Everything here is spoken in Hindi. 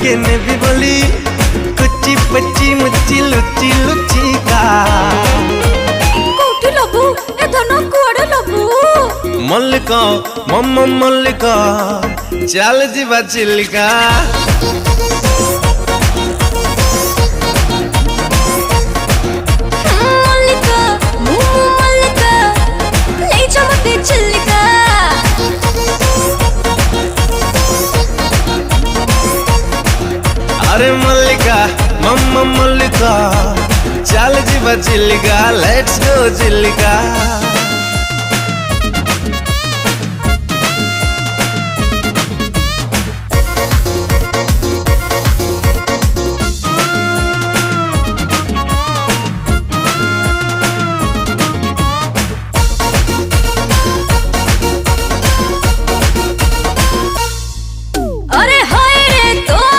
केने भी बोली कुची पची मुची लुची लुची का कोठी लबू ए धन कुआडे लबू मल्लिका मम्मा मल्लिका चल जीवा चिल्लिका मल्लिका मुमु मल्लिका ले जा मते चिल्लिका अरे मल्लिका मम्मा मल्लिका चल जीवा चिल्लिका लेट्स गो चिल्लिका।